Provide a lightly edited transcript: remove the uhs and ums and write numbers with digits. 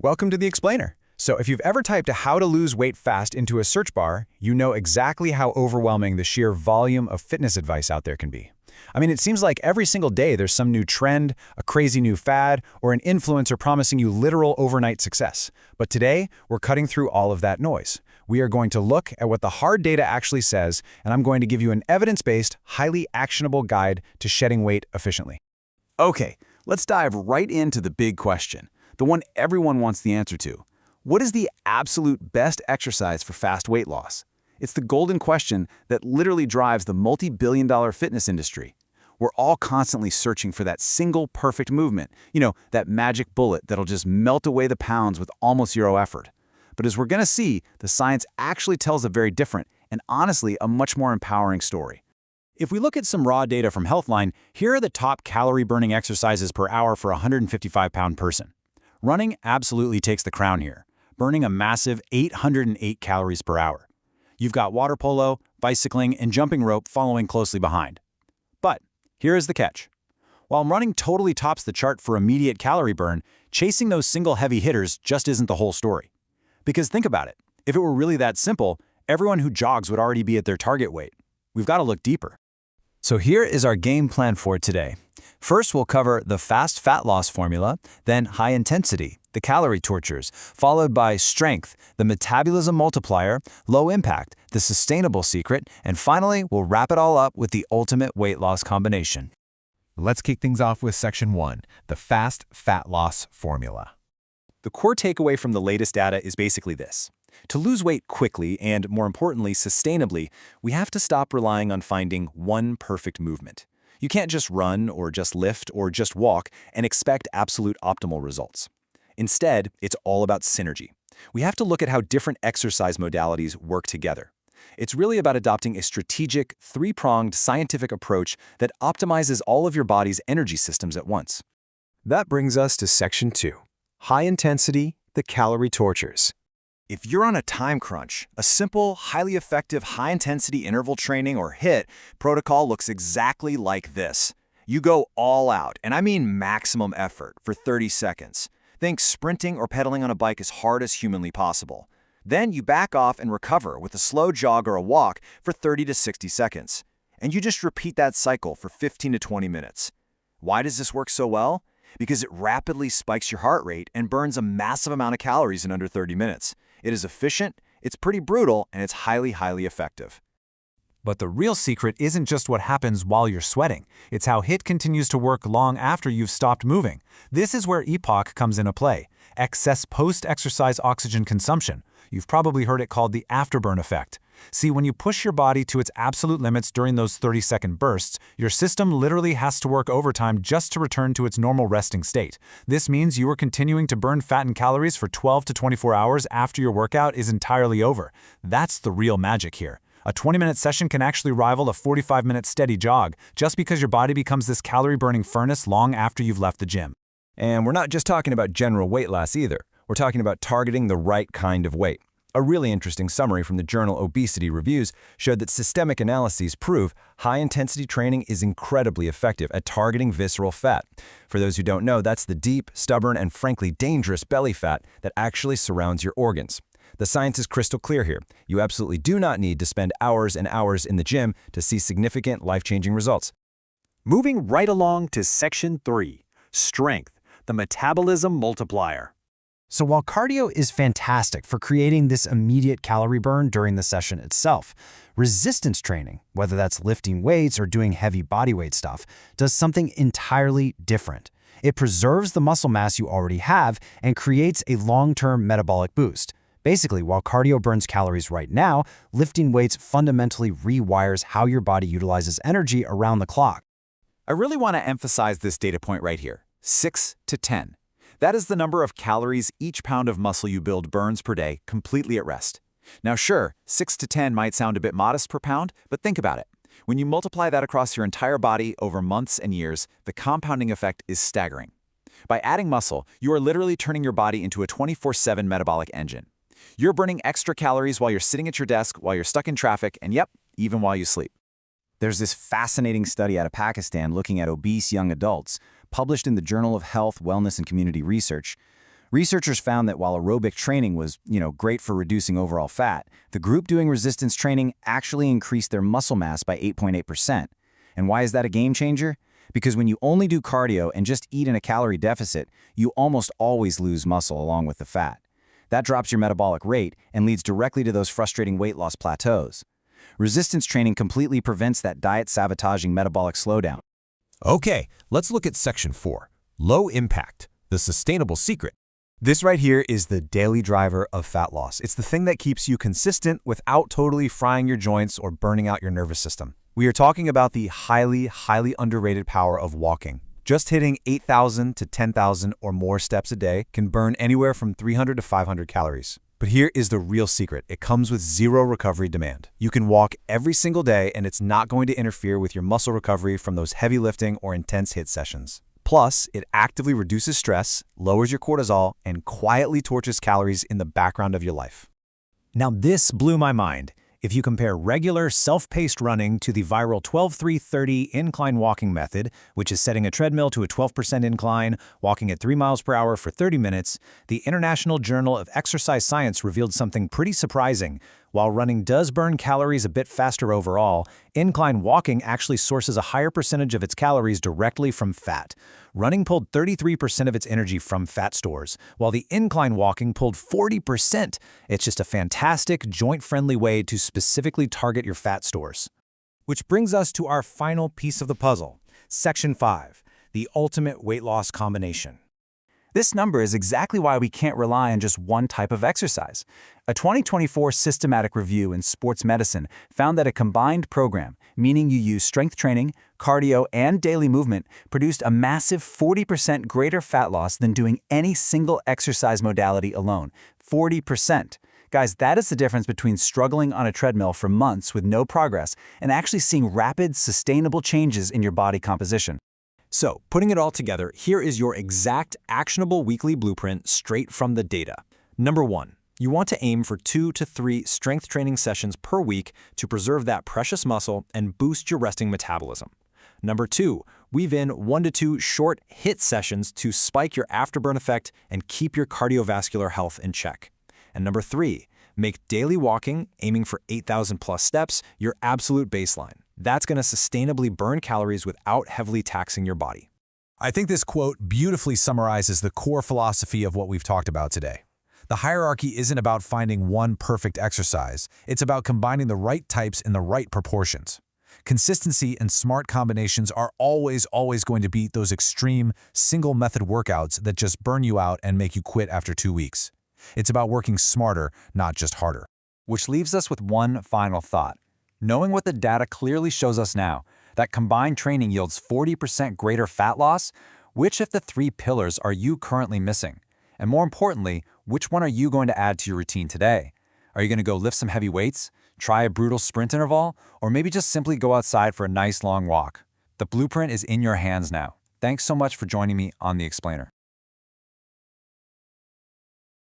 Welcome to the Explainer. So if you've ever typed how to lose weight fast into a search bar, you know exactly how overwhelming the sheer volume of fitness advice out there can be. I mean, it seems like every single day there's some new trend, a crazy new fad, or an influencer promising you literal overnight success. But today, we're cutting through all of that noise. We are going to look at what the hard data actually says, and I'm going to give you an evidence-based, highly actionable guide to shedding weight efficiently. Okay, let's dive right into the big question. The one everyone wants the answer to. What is the absolute best exercise for fast weight loss? It's the golden question that literally drives the multi-billion-dollar fitness industry. We're all constantly searching for that single perfect movement, that magic bullet that'll just melt away the pounds with almost zero effort. But as we're going to see, the science actually tells a very different and honestly a much more empowering story. If we look at some raw data from Healthline, here are the top calorie-burning exercises per hour for a 155-pound person. Running absolutely takes the crown here, burning a massive 808 calories per hour. You've got water polo, bicycling, and jumping rope following closely behind. But here is the catch. While running totally tops the chart for immediate calorie burn, chasing those single heavy hitters just isn't the whole story. Because think about it, if it were really that simple, everyone who jogs would already be at their target weight. We've got to look deeper. So here is our game plan for today. First, we'll cover the fast fat loss formula, then high intensity, the calorie tortures, followed by strength, the metabolism multiplier, low impact, the sustainable secret, and finally, we'll wrap it all up with the ultimate weight loss combination. Let's kick things off with Section 1, the fast fat loss formula. The core takeaway from the latest data is basically this. To lose weight quickly and, more importantly, sustainably, we have to stop relying on finding one perfect movement. You can't just run or just lift or just walk and expect absolute optimal results. Instead, it's all about synergy. We have to look at how different exercise modalities work together. It's really about adopting a strategic, three-pronged scientific approach that optimizes all of your body's energy systems at once. That brings us to Section 2, high intensity, the calorie tortures. If you're on a time crunch, a simple, highly effective high-intensity interval training or HIIT protocol looks exactly like this. You go all out, and I mean maximum effort, for 30 seconds. Think sprinting or pedaling on a bike as hard as humanly possible. Then you back off and recover with a slow jog or a walk for 30 to 60 seconds. And you just repeat that cycle for 15 to 20 minutes. Why does this work so well? Because it rapidly spikes your heart rate and burns a massive amount of calories in under 30 minutes. It is efficient, it's pretty brutal, and it's highly, highly effective. But the real secret isn't just what happens while you're sweating. It's how HIIT continues to work long after you've stopped moving. This is where EPOC comes into play, excess post-exercise oxygen consumption. You've probably heard it called the afterburn effect. See, when you push your body to its absolute limits during those 30-second bursts, your system literally has to work overtime just to return to its normal resting state. This means you are continuing to burn fat and calories for 12 to 24 hours after your workout is entirely over. That's the real magic here. A 20-minute session can actually rival a 45-minute steady jog, just because your body becomes this calorie-burning furnace long after you've left the gym. And we're not just talking about general weight loss either. We're talking about targeting the right kind of weight. A really interesting summary from the journal Obesity Reviews showed that systemic analyses prove high-intensity training is incredibly effective at targeting visceral fat. For those who don't know, that's the deep, stubborn, and frankly dangerous belly fat that actually surrounds your organs. The science is crystal clear here. You absolutely do not need to spend hours and hours in the gym to see significant life-changing results. Moving right along to Section 3, strength, the metabolism multiplier. So while cardio is fantastic for creating this immediate calorie burn during the session itself, resistance training, whether that's lifting weights or doing heavy bodyweight stuff, does something entirely different. It preserves the muscle mass you already have and creates a long-term metabolic boost. Basically, while cardio burns calories right now, lifting weights fundamentally rewires how your body utilizes energy around the clock. I really want to emphasize this data point right here, 6 to 10. That is the number of calories each pound of muscle you build burns per day completely at rest. Now sure, 6 to 10 might sound a bit modest per pound, but think about it. When you multiply that across your entire body over months and years, the compounding effect is staggering. By adding muscle, you are literally turning your body into a 24/7 metabolic engine. You're burning extra calories while you're sitting at your desk, while you're stuck in traffic, and yep, even while you sleep. There's this fascinating study out of Pakistan looking at obese young adults, published in the Journal of Health, Wellness, and Community Research. Researchers found that while aerobic training was, great for reducing overall fat, the group doing resistance training actually increased their muscle mass by 8.8%. And why is that a game changer? Because when you only do cardio and just eat in a calorie deficit, you almost always lose muscle along with the fat. That drops your metabolic rate and leads directly to those frustrating weight loss plateaus. Resistance training completely prevents that diet-sabotaging metabolic slowdown. Okay, let's look at Section 4, Low Impact, the Sustainable Secret. This right here is the daily driver of fat loss. It's the thing that keeps you consistent without totally frying your joints or burning out your nervous system. We are talking about the highly underrated power of walking. Just hitting 8,000 to 10,000 or more steps a day can burn anywhere from 300 to 500 calories. But here is the real secret. It comes with zero recovery demand. You can walk every single day and it's not going to interfere with your muscle recovery from those heavy lifting or intense HIIT sessions. Plus, it actively reduces stress, lowers your cortisol, and quietly torches calories in the background of your life. Now this blew my mind. If you compare regular self-paced running to the viral 12-3-30 incline walking method, which is setting a treadmill to a 12% incline, walking at 3 miles per hour for 30 minutes, the International Journal of Exercise Science revealed something pretty surprising. While running does burn calories a bit faster overall, incline walking actually sources a higher percentage of its calories directly from fat. Running pulled 33% of its energy from fat stores, while the incline walking pulled 40%. It's just a fantastic, joint-friendly way to specifically target your fat stores. Which brings us to our final piece of the puzzle, Section 5, the ultimate weight loss combination. This number is exactly why we can't rely on just one type of exercise. A 2024 systematic review in sports medicine found that a combined program, meaning you use strength training, cardio, and daily movement, produced a massive 40% greater fat loss than doing any single exercise modality alone. 40%. Guys, that is the difference between struggling on a treadmill for months with no progress and actually seeing rapid, sustainable changes in your body composition. So, putting it all together, here is your exact actionable weekly blueprint straight from the data. Number 1, you want to aim for 2 to 3 strength training sessions per week to preserve that precious muscle and boost your resting metabolism. Number 2, weave in 1 to 2 short HIIT sessions to spike your afterburn effect and keep your cardiovascular health in check. And number 3, make daily walking, aiming for 8,000 plus steps, your absolute baseline. That's going to sustainably burn calories without heavily taxing your body. I think this quote beautifully summarizes the core philosophy of what we've talked about today. The hierarchy isn't about finding one perfect exercise. It's about combining the right types in the right proportions. Consistency and smart combinations are always going to beat those extreme, single-method workouts that just burn you out and make you quit after 2 weeks. It's about working smarter, not just harder. Which leaves us with one final thought. Knowing what the data clearly shows us now, that combined training yields 40% greater fat loss, which of the 3 pillars are you currently missing? And more importantly, which one are you going to add to your routine today? Are you going to go lift some heavy weights, try a brutal sprint interval, or maybe just simply go outside for a nice long walk? The blueprint is in your hands now. Thanks so much for joining me on The Explainer.